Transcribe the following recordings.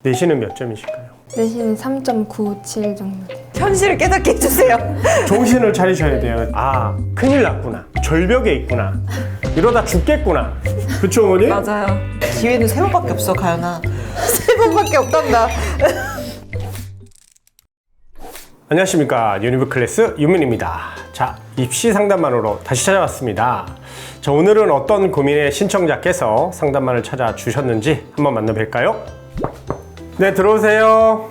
내신은 몇 점이실까요? 내신은 3.97 정도 돼요. 현실을 깨닫게 해주세요. 정신을 차리셔야 돼요. 아, 큰일 났구나. 절벽에 있구나. 이러다 죽겠구나. 그쵸, 어머니? 맞아요. 기회는 3번밖에 없어, 가연아. 3번밖에 없단다. 안녕하십니까. 유니브 클래스 유민입니다. 자, 입시 상담만으로 다시 찾아왔습니다. 자, 오늘은 어떤 고민의 신청자께서 상담만을 찾아주셨는지 한번 만나볼까요? 네, 들어오세요.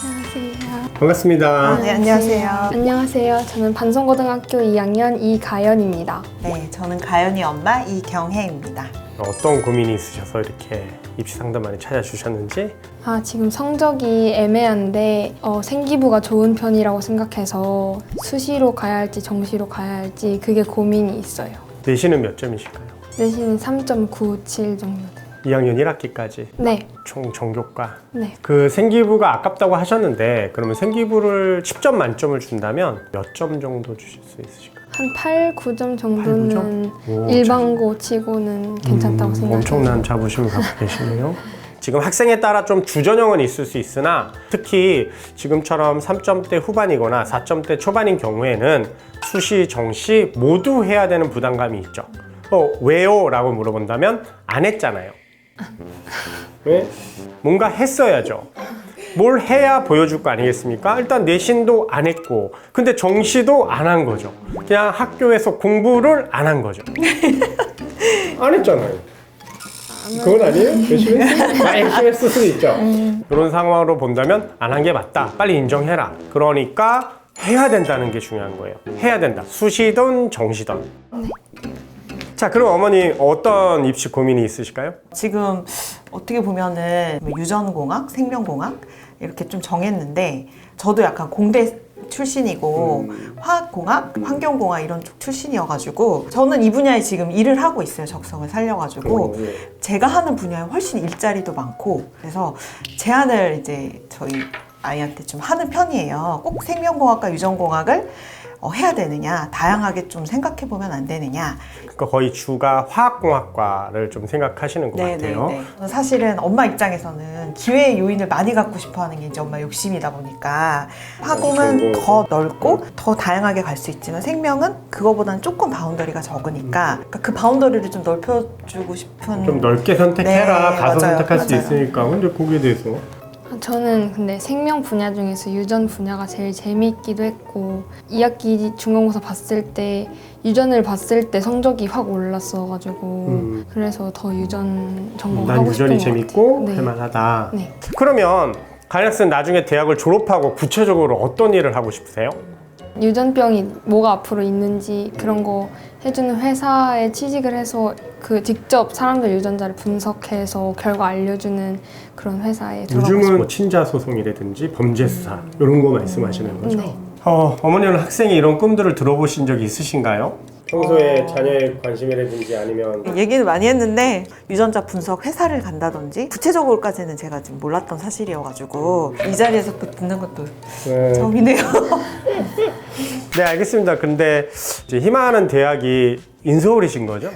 안녕하세요. 반갑습니다. 네, 안녕하세요. 안녕하세요. 저는 반송고등학교 2학년 이가연입니다. 네, 저는 가연이 엄마 이경혜입니다. 어떤 고민이 있으셔서 이렇게 입시 상담만을 찾아주셨는지? 지금 성적이 애매한데 생기부가 좋은 편이라고 생각해서 수시로 가야 할지 정시로 가야 할지 그게 고민이 있어요. 내신은 몇 점이실까요? 내신은 3.97 정도 돼요. 2학년 1학기까지 네. 총 정교과. 네. 그 생기부가 아깝다고 하셨는데 그러면 생기부를 10점 만점을 준다면 몇 점 정도 주실 수 있으실까요? 한 8, 9점 정도는 8, 9점? 오, 일반고 치고는 괜찮다고 생각해요. 엄청난 자부심을 갖고 계시네요. 지금 학생에 따라 좀 주전형은 있을 수 있으나 특히 지금처럼 3점대 후반이거나 4점대 초반인 경우에는 수시, 정시 모두 해야 되는 부담감이 있죠. 왜요? 라고 물어본다면 안 했잖아요. 왜? 뭔가 했어야죠. 뭘 해야 보여줄 거 아니겠습니까? 일단 내신도 안 했고 근데 정시도 안 한 거죠. 그냥 학교에서 공부를 안 한 거죠. 안 했잖아요. 그건 아니에요? 열심히 했어? 열심히 했을 수도 있죠. 그런 상황으로 본다면 안 한 게 맞다. 빨리 인정해라. 그러니까 해야 된다는 게 중요한 거예요. 해야 된다. 수시든 정시든. 자, 그럼 어머니 어떤 입시 고민이 있으실까요? 지금 어떻게 보면은 유전공학, 생명공학 이렇게 좀 정했는데 저도 약간 공대 출신이고 화학공학, 환경공학 이런 쪽 출신이어가지고 저는 이 분야에 지금 일을 하고 있어요. 적성을 살려가지고 제가 하는 분야에 훨씬 일자리도 많고 그래서 제안을 이제 저희 아이한테 좀 하는 편이에요. 꼭 생명공학과 유전공학을 해야 되느냐, 다양하게 좀 생각해 보면 안 되느냐. 그러니까 거의 주가 화학공학과를 좀 생각하시는 것 같아요. 사실은 엄마 입장에서는 기회의 요인을 많이 갖고 싶어하는 게 이제 엄마 욕심이다 보니까 화공은 더 넓고 더 다양하게 갈 수 있지만 생명은 그거보다는 조금 바운더리가 적으니까 그러니까 그 바운더리를 좀 넓혀주고 싶은. 좀 넓게 선택해라. 네, 가서 맞아요, 선택할 수 맞아요. 있으니까. 근데 거기에 대해서 저는 근데 생명 분야 중에서 유전 분야가 제일 재미있기도 했고 2학기 중간고사 봤을 때 유전을 봤을 때 성적이 확 올랐어가지고 그래서 더 유전 전공하고 난 싶은 유전이 것 재밌고 같아요. 네. 할만하다. 네. 그러면 가연 학생 나중에 대학을 졸업하고 구체적으로 어떤 일을 하고 싶으세요? 유전병이 뭐가 앞으로 있는지 그런 거 해주는 회사에 취직을 해서 그 직접 사람들 유전자를 분석해서 결과 알려주는 그런 회사에 들어가고 요즘은 싶어요. 뭐 친자 소송이라든지 범죄 수사 이런 거 말씀하시는 거죠? 네. 어머니는 학생이 이런 꿈들을 들어보신 적이 있으신가요? 평소에 자녀의 관심이라든지 아니면 얘기는 많이 했는데 유전자 분석 회사를 간다든지 구체적으로까지는 제가 지금 몰랐던 사실이어가지고 이 자리에서 또 듣는 것도 처음이네요. 네, 알겠습니다. 근데 이제 희망하는 대학이 인서울이신 거죠?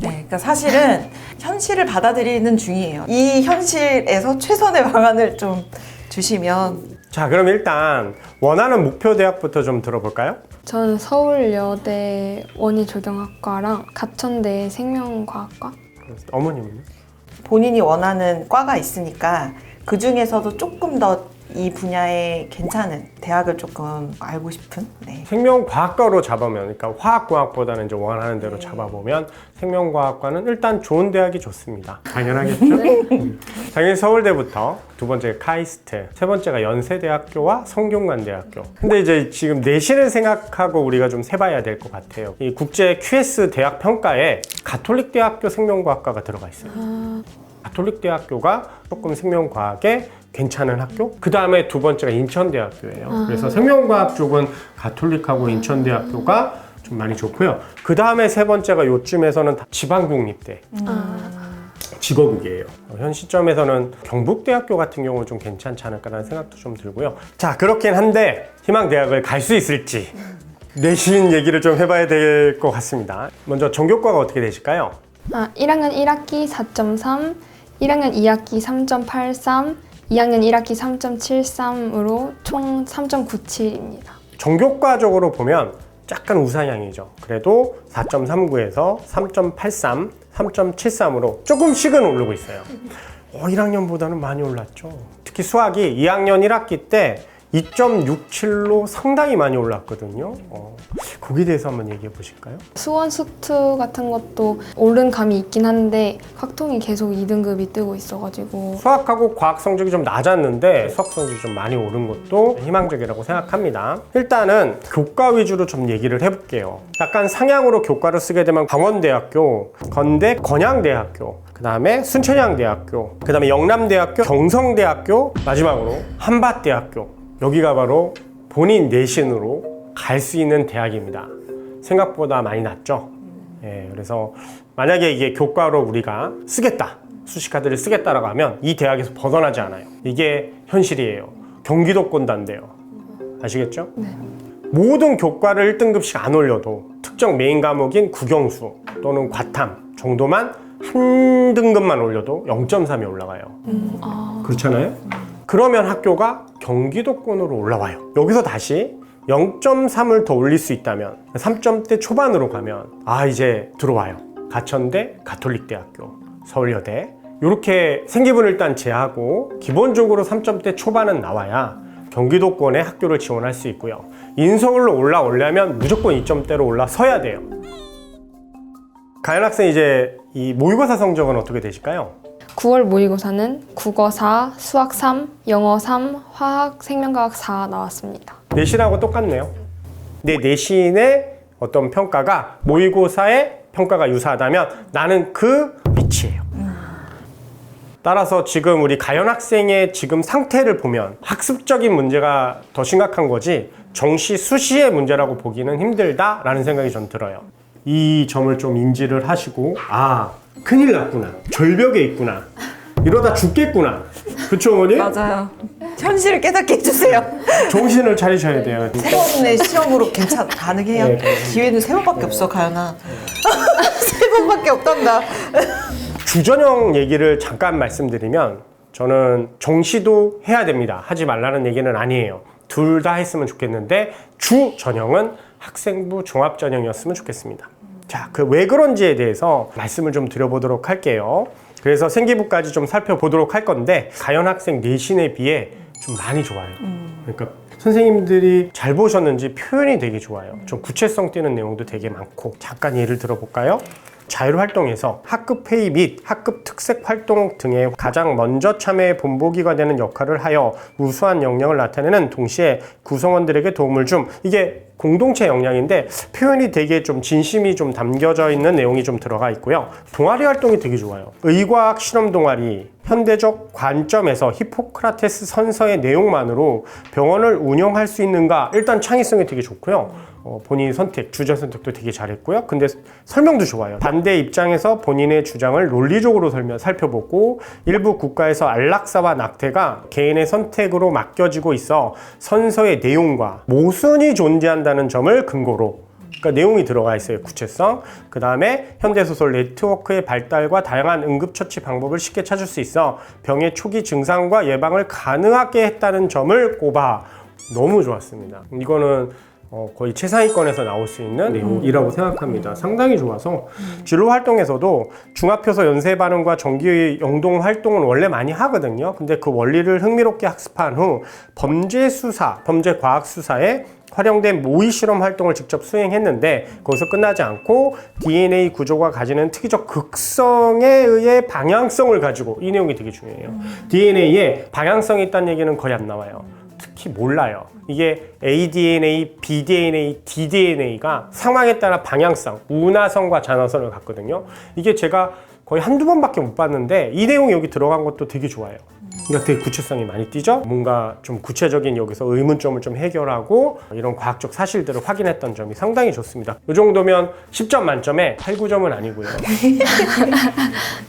네, 그러니까 사실은 현실을 받아들이는 중이에요. 이 현실에서 최선의 방안을 좀 주시면. 자, 그럼 일단 원하는 목표 대학부터 좀 들어볼까요? 저는 서울여대 원희조경학과랑 가천대 생명과학과. 어머님은요? 본인이 원하는 과가 있으니까 그 중에서도 조금 더 이 분야에 괜찮은 대학을 조금 알고 싶은. 네. 생명과학과로 잡으면, 그러니까 화학공학보다는 이제 원하는 대로 잡아보면 생명과학과는 일단 좋은 대학이 좋습니다. 당연하겠죠? 당연히 서울대부터 두 번째가 카이스트, 세 번째가 연세대학교와 성균관대학교. 근데 이제 지금 내신을 생각하고 우리가 좀 세봐야 될 것 같아요. 이 국제 QS 대학 평가에 가톨릭대학교 생명과학과가 들어가 있어요. 가톨릭대학교가 조금 생명과학에 괜찮은 학교? 그 다음에 두 번째가 인천대학교예요. 그래서 생명과학 쪽은 가톨릭하고 인천대학교가 좀 많이 좋고요. 그 다음에 세 번째가 요쯤에서는 다 지방국립대. 직어국이에요. 현 시점에서는 경북대학교 같은 경우는 좀 괜찮지 않을까라는 생각도 좀 들고요. 자, 그렇긴 한데 희망대학을 갈 수 있을지 내신 얘기를 좀 해봐야 될 것 같습니다. 먼저 전교과가 어떻게 되실까요? 1학년 1학기 4.3, 1학년 2학기 3.83, 2학년 1학기 3.73으로 총 3.97입니다. 전교과적으로 보면 약간 우상향이죠. 그래도 4.39에서 3.83, 3.73으로 조금씩은 오르고 있어요. 1학년보다는 많이 올랐죠. 특히 수학이 2학년 1학기 때 2.67로 상당히 많이 올랐거든요. 거기에 대해서 한번 얘기해 보실까요? 수원 수투 같은 것도 오른 감이 있긴 한데 확통이 계속 2등급이 뜨고 있어가지고 수학하고 과학 성적이 좀 낮았는데 수학 성적이 좀 많이 오른 것도 희망적이라고 생각합니다. 일단은 교과 위주로 좀 얘기를 해볼게요. 약간 상향으로 교과를 쓰게 되면 강원대학교, 건대, 건양대학교, 그 다음에 순천향대학교, 그 다음에 영남대학교, 경성대학교, 마지막으로 한밭대학교. 여기가 바로 본인 내신으로 갈 수 있는 대학입니다. 생각보다 많이 낮죠. 그래서 만약에 이게 교과로 우리가 쓰겠다, 수시카드를 쓰겠다라고 하면 이 대학에서 벗어나지 않아요. 이게 현실이에요. 경기도권단데요. 아시겠죠? 네. 모든 교과를 1등급씩 안 올려도 특정 메인 과목인 국영수 또는 과탐 정도만 한 등급만 올려도 0.3이 올라가요. 그렇잖아요? 그러면 학교가 경기도권으로 올라와요. 여기서 다시 0.3을 더 올릴 수 있다면 3점대 초반으로 가면 이제 들어와요. 가천대, 가톨릭대학교, 서울여대 이렇게 생기부를 일단 제하고 기본적으로 3점대 초반은 나와야 경기도권에 학교를 지원할 수 있고요. 인서울로 올라오려면 무조건 2점대로 올라서야 돼요. 가연 학생 이제 이 모의고사 성적은 어떻게 되실까요? 9월 모의고사는 국어 4, 수학 3, 영어 3, 화학, 생명과학 4 나왔습니다. 내신하고 똑같네요. 내 내신의 어떤 평가가 모의고사의 평가가 유사하다면 나는 그 위치예요. 따라서 지금 우리 가연 학생의 지금 상태를 보면 학습적인 문제가 더 심각한 거지 정시, 수시의 문제라고 보기는 힘들다라는 생각이 전 들어요. 이 점을 좀 인지를 하시고 큰일 났구나, 절벽에 있구나, 이러다 죽겠구나. 그쵸 어머니? 맞아요. 현실을 깨닫게 해주세요. 정신을 차리셔야 돼요. 세 번의 시험으로 가능해요? 네. 기회는 세 번밖에 없어, 가연아. 세 번밖에 없단다. 주전형 얘기를 잠깐 말씀드리면 저는 정시도 해야 됩니다. 하지 말라는 얘기는 아니에요. 둘 다 했으면 좋겠는데 주전형은 학생부 종합전형이었으면 좋겠습니다. 자, 그 왜 그런지에 대해서 말씀을 좀 드려보도록 할게요. 그래서 생기부까지 좀 살펴보도록 할 건데 가연 학생 내신에 비해 좀 많이 좋아요. 그러니까 선생님들이 잘 보셨는지 표현이 되게 좋아요. 좀 구체성 띄는 내용도 되게 많고 잠깐 예를 들어볼까요? 자율활동에서 학급 회의 및 학급 특색 활동 등에 가장 먼저 참여해 본보기가 되는 역할을 하여 우수한 역량을 나타내는 동시에 구성원들에게 도움을 줌. 이게 공동체 역량인데 표현이 되게 좀 진심이 좀 담겨져 있는 내용이 좀 들어가 있고요. 동아리 활동이 되게 좋아요. 의과학 실험 동아리, 현대적 관점에서 히포크라테스 선서의 내용만으로 병원을 운영할 수 있는가? 일단 창의성이 되게 좋고요. 본인 선택, 주제 선택도 되게 잘했고요. 근데 설명도 좋아요. 반대 입장에서 본인의 주장을 논리적으로 살펴보고 일부 국가에서 안락사와 낙태가 개인의 선택으로 맡겨지고 있어 선서의 내용과 모순이 존재한다는 점을 근거로 그러니까 내용이 들어가 있어요. 구체성. 그 다음에 현대소설 네트워크의 발달과 다양한 응급처치 방법을 쉽게 찾을 수 있어 병의 초기 증상과 예방을 가능하게 했다는 점을 꼽아 너무 좋았습니다. 이거는 거의 최상위권에서 나올 수 있는 내용이라고 생각합니다. 상당히 좋아서 진로 활동에서도 중합효소 연쇄 반응과 정기 영동 활동은 원래 많이 하거든요. 근데 그 원리를 흥미롭게 학습한 후 범죄 수사, 범죄 과학 수사에 활용된 모의 실험 활동을 직접 수행했는데 거기서 끝나지 않고 DNA 구조가 가지는 특이적 극성에 의해 방향성을 가지고 이 내용이 되게 중요해요. DNA에 방향성이 있다는 얘기는 거의 안 나와요. 특히 몰라요. 이게 aDNA, bDNA, ddNA가 상황에 따라 방향성, 운하선과 잔화선을 갖거든요. 이게 제가 거의 한두 번밖에 못 봤는데 이 내용이 여기 들어간 것도 되게 좋아요. 그러니까 되게 구체성이 많이 띄죠? 뭔가 좀 구체적인 여기서 의문점을 좀 해결하고 이런 과학적 사실들을 확인했던 점이 상당히 좋습니다. 이 정도면 10점 만점에 8, 9점은 아니고요.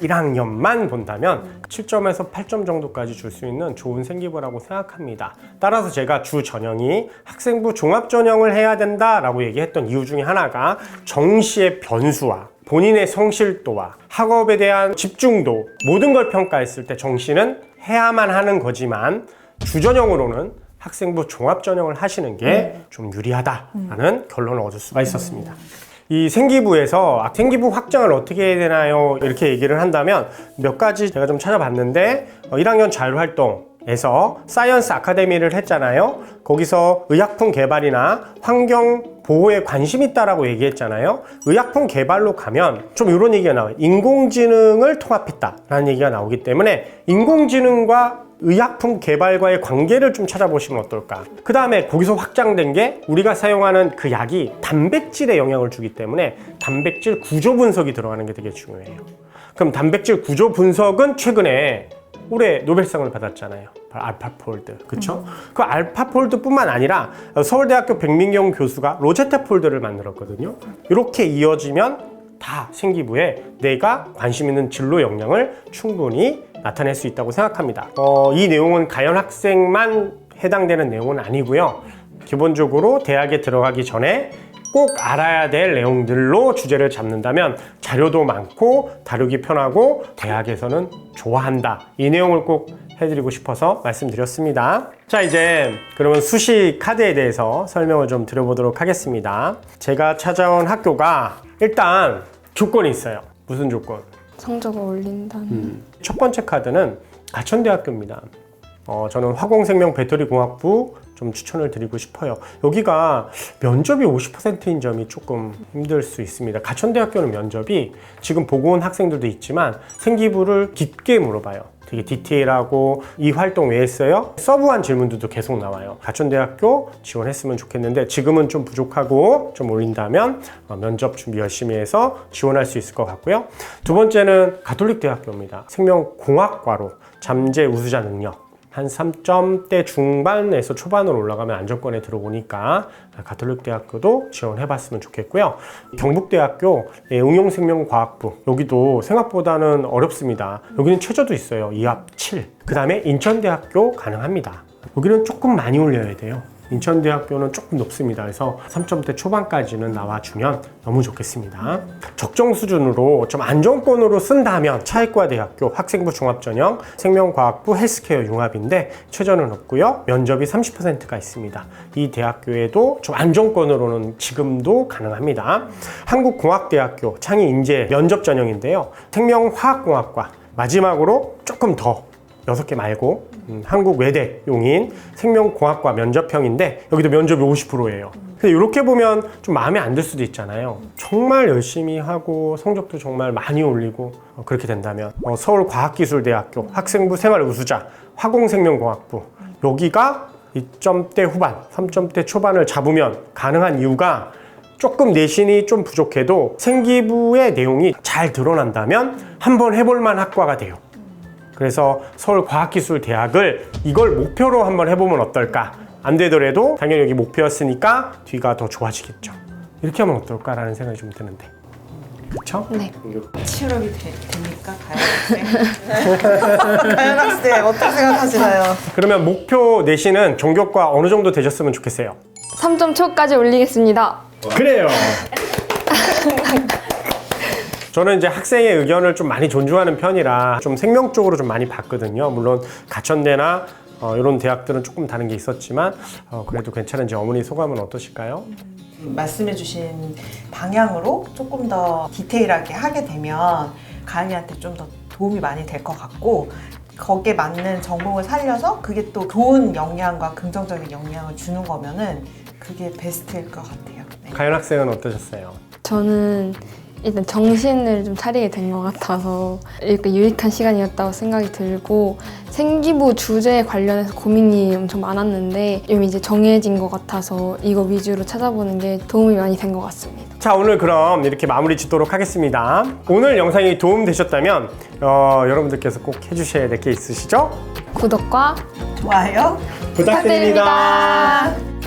1학년만 본다면 7점에서 8점 정도까지 줄 수 있는 좋은 생기부라고 생각합니다. 따라서 제가 주 전형이 학생부 종합 전형을 해야 된다라고 얘기했던 이유 중에 하나가 정시의 변수와 본인의 성실도와 학업에 대한 집중도 모든 걸 평가했을 때 정시는 해야만 하는 거지만 주전형으로는 학생부 종합전형을 하시는 게 좀 유리하다라는 결론을 얻을 수가 있었습니다. 이 생기부에서 생기부 확장을 어떻게 해야 되나요? 이렇게 얘기를 한다면 몇 가지 제가 좀 찾아봤는데 1학년 자율활동에서 사이언스 아카데미를 했잖아요. 거기서 의약품 개발이나 환경 보호에 관심 있다라고 얘기했잖아요. 의약품 개발로 가면 좀 이런 얘기가 나와요. 인공지능을 통합했다라는 얘기가 나오기 때문에 인공지능과 의약품 개발과의 관계를 좀 찾아보시면 어떨까. 그 다음에 거기서 확장된 게 우리가 사용하는 그 약이 단백질에 영향을 주기 때문에 단백질 구조 분석이 들어가는 게 되게 중요해요. 그럼 단백질 구조 분석은 최근에 올해 노벨상을 받았잖아요. 알파폴드, 그쵸? 그 알파폴드뿐만 아니라 서울대학교 백민경 교수가 로제타폴드를 만들었거든요. 이렇게 이어지면 다 생기부에 내가 관심 있는 진로 역량을 충분히 나타낼 수 있다고 생각합니다. 이 내용은 가연 학생만 해당되는 내용은 아니고요. 기본적으로 대학에 들어가기 전에 꼭 알아야 될 내용들로 주제를 잡는다면 자료도 많고 다루기 편하고 대학에서는 좋아한다. 이 내용을 꼭 해드리고 싶어서 말씀드렸습니다. 자, 이제 그러면 수시 카드에 대해서 설명을 좀 드려보도록 하겠습니다. 제가 찾아온 학교가 일단 조건이 있어요. 무슨 조건? 성적을 올린다는. 첫 번째 카드는 가천대학교입니다. 저는 화공생명 배터리공학부 좀 추천을 드리고 싶어요. 여기가 면접이 50%인 점이 조금 힘들 수 있습니다. 가천대학교는 면접이 지금 보고 온 학생들도 있지만 생기부를 깊게 물어봐요. 되게 디테일하고 이 활동 왜 했어요? 서브한 질문들도 계속 나와요. 가천대학교 지원했으면 좋겠는데 지금은 좀 부족하고 좀 올린다면 면접 준비 열심히 해서 지원할 수 있을 것 같고요. 두 번째는 가톨릭대학교입니다. 생명공학과로 잠재 우수자 능력 한 3점대 중반에서 초반으로 올라가면 안정권에 들어오니까 가톨릭대학교도 지원해봤으면 좋겠고요. 경북대학교 응용생명과학부 여기도 생각보다는 어렵습니다. 여기는 최저도 있어요. 2합 7. 그 다음에 인천대학교 가능합니다. 여기는 조금 많이 올려야 돼요. 인천대학교는 조금 높습니다. 그래서 3점대 초반까지는 나와주면 너무 좋겠습니다. 적정 수준으로 좀 안정권으로 쓴다면 차이과대학교 학생부 종합전형 생명과학부 헬스케어 융합인데 최저는 없고요. 면접이 30%가 있습니다. 이 대학교에도 좀 안정권으로는 지금도 가능합니다. 한국공학대학교 창의인재 면접 전형인데요. 생명화학공학과 마지막으로 조금 더 6개 말고 한국외대 용인 생명공학과 면접형인데 여기도 면접이 50%예요. 근데 이렇게 보면 좀 마음에 안 들 수도 있잖아요. 정말 열심히 하고 성적도 정말 많이 올리고 그렇게 된다면 서울과학기술대학교 학생부 생활 우수자 화공생명공학부 여기가 2점대 후반, 3점대 초반을 잡으면 가능한 이유가 조금 내신이 좀 부족해도 생기부의 내용이 잘 드러난다면 한번 해볼 만한 학과가 돼요. 그래서 서울과학기술대학을 이걸 목표로 한번 해보면 어떨까? 안 되더라도 당연히 여기 목표였으니까 뒤가 더 좋아지겠죠. 이렇게 하면 어떨까라는 생각이 좀 드는데. 그쵸? 네. 취업이 됩니까? 가연 학생? 가연 학생 어떻게 생각하시나요? 그러면 목표 내신은 전교과 어느 정도 되셨으면 좋겠어요? 3점 초까지 올리겠습니다. 그래요. 저는 이제 학생의 의견을 좀 많이 존중하는 편이라 좀 생명 쪽으로 좀 많이 봤거든요. 물론 가천대나 이런 대학들은 조금 다른 게 있었지만 그래도 괜찮은지 어머니 소감은 어떠실까요? 말씀해주신 방향으로 조금 더 디테일하게 하게 되면 가연이한테 좀 더 도움이 많이 될 것 같고 거기에 맞는 전공을 살려서 그게 또 좋은 영향과 긍정적인 영향을 주는 거면은 그게 베스트일 것 같아요. 네. 가연 학생은 어떠셨어요? 저는 일단 정신을 좀 차리게 된 것 같아서 이렇게 유익한 시간이었다고 생각이 들고 생기부 주제에 관련해서 고민이 엄청 많았는데 이미 이제 정해진 것 같아서 이거 위주로 찾아보는 게 도움이 많이 된 것 같습니다. 자, 오늘 그럼 이렇게 마무리 짓도록 하겠습니다. 오늘 영상이 도움되셨다면 여러분들께서 꼭 해주셔야 될 게 있으시죠? 구독과 좋아요. 부탁드립니다. 부탁드립니다.